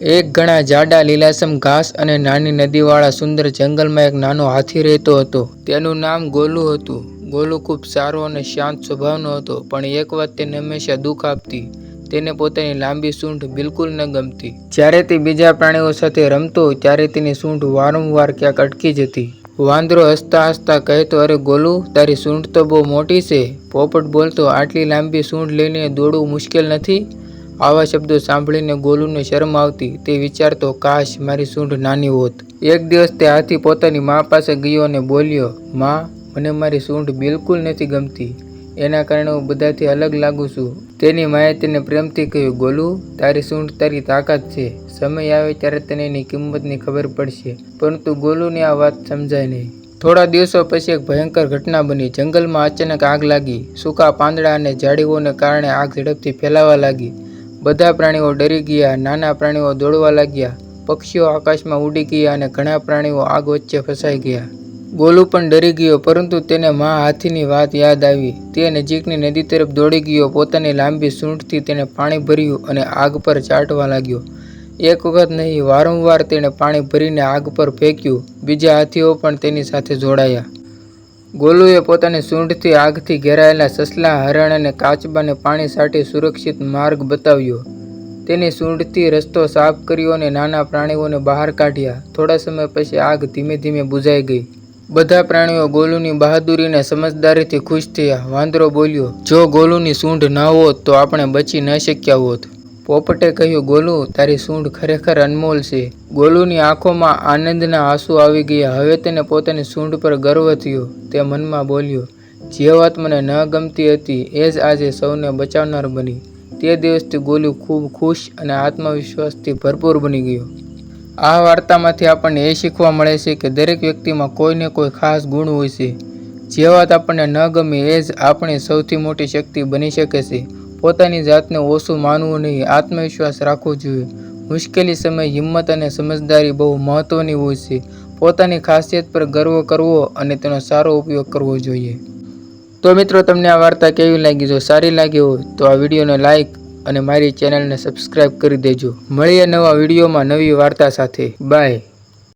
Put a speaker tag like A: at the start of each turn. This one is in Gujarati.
A: એક ઘણા જાડા લીલાછમ ઘાસ અને નાની નદીવાળા સુંદર જંગલમાં એક નાનો હાથી રહેતો હતો. તેનું નામ ગોલુ હતું. ગોલુ ખૂબ સારો અને શાંત સ્વભાવનો હતો, પણ એક વાત તેને હંમેશા દુઃખ આપતી. તેને પોતાની લાંબી સૂંઢ બિલકુલ ન ગમતી. જ્યારે તે બીજા પ્રાણીઓ સાથે રમતો ત્યારે તેની સૂંઢ વારંવાર ક્યાંક અટકી જતી. વાંદરો હસતા હસતા કહેતો, "અરે ગોલુ, તારી સૂંઢ તો બહુ મોટી છે." પોપટ બોલતો, "આટલી લાંબી સૂંઢ લઈને દોડવું મુશ્કેલ નથી?" આવા શબ્દો સાંભળીને ગોલુને શરમ આવતી. તે વિચારતો, "કાશ મારી સૂંઢ નાની હોત." એક દિવસ તે હાથી પોતાની મા પાસે ગયો અને બોલ્યો, "મા, મને મારી સૂંઢ બિલકુલ નથી ગમતી. એના કારણે હું બધાથી અલગ લાગુ છું." તેની માએ તેને પ્રેમથી કહ્યું, "ગોલુ, તારી સૂંઢ તારી તાકાત છે. સમય આવે ત્યારે તને એની કિંમતની ખબર પડશે." પરંતુ ગોલુને આ વાત સમજાય નહીં. થોડા દિવસો પછી એક ભયંકર ઘટના બની. જંગલમાં અચાનક આગ લાગી. સૂકા પાંદડા અને ઝાડીઓને કારણે આગ ઝડપથી ફેલાવા લાગી. બધા પ્રાણીઓ ડરી ગયા. નાના પ્રાણીઓ દોડવા લાગ્યા. પક્ષીઓ આકાશમાં ઉડી ગયા અને ઘણા પ્રાણીઓ આગ વચ્ચે ફસાઈ ગયા. ગોલુ પણ ડરી ગયો, પરંતુ તેને મા હાથીની વાત યાદ આવી. તે નજીકની નદી તરફ દોડી ગયો. પોતાની લાંબી સૂંઢથી તેણે પાણી ભર્યું અને આગ પર ચાટવા લાગ્યો. એક વખત નહીં, વારંવાર તેણે પાણી ભરીને આગ પર ફેંક્યું. બીજા હાથીઓ પણ તેની સાથે જોડાયા. ગોલુએ પોતાની સૂંઢથી આગથી ઘેરાયેલા સસલા, હરણ અને કાચબાને પાણી છાંટી સુરક્ષિત માર્ગ બતાવ્યો. તેની સૂંઢથી રસ્તો સાફ કર્યો અને નાના પ્રાણીઓને બહાર કાઢ્યા. થોડા સમય પછી આગ ધીમે ધીમે બુઝાઈ ગઈ. બધા પ્રાણીઓ ગોલુની બહાદુરી અને સમજદારીથી ખુશ થયા. વાંદરો બોલ્યો, "જો ગોલુની સૂંઢ ન હોત તો આપણે બચી ન શક્યા હોત." પોપટે કહ્યું, "ગોલુ, તારી સૂંઢ ખરેખર અનમોલ છે." ગોલુની આંખોમાં આનંદના આંસુ આવી ગયા. હવે તેને પોતાની સૂંઢ પર ગર્વ થયો. તે મનમાં બોલ્યો, "જે વાત મને ન ગમતી હતી એ જ આજે સૌને બચાવનાર બની." તે દિવસથી ગોલુ ખૂબ ખુશ અને આત્મવિશ્વાસથી ભરપૂર બની ગયો. આ વાર્તામાંથી આપણને એ શીખવા મળે છે કે દરેક વ્યક્તિમાં કોઈને કોઈ ખાસ ગુણ હોય છે. જે વાત આપણને ન ગમે એ જ આપણી સૌથી મોટી શક્તિ બની શકે છે. પોતાની જાતને ઓછું માનવું નહીં, આત્મવિશ્વાસ રાખવો જોઈએ. મુશ્કેલી સમયે હિંમત અને સમજદારી બહુ મહત્વની હોય છે. પોતાની ખાસિયત પર ગર્વ કરવો અને તેનો સારો ઉપયોગ કરવો જોઈએ. તો મિત્રો, તમને આ વાર્તા કેવી લાગી? જો સારી લાગી હોય તો આ વિડીયોને લાઈક અને મારી ચેનલને સબસ્ક્રાઈબ કરી દેજો. મળીએ નવા વિડીયોમાં નવી વાર્તા સાથે. બાય.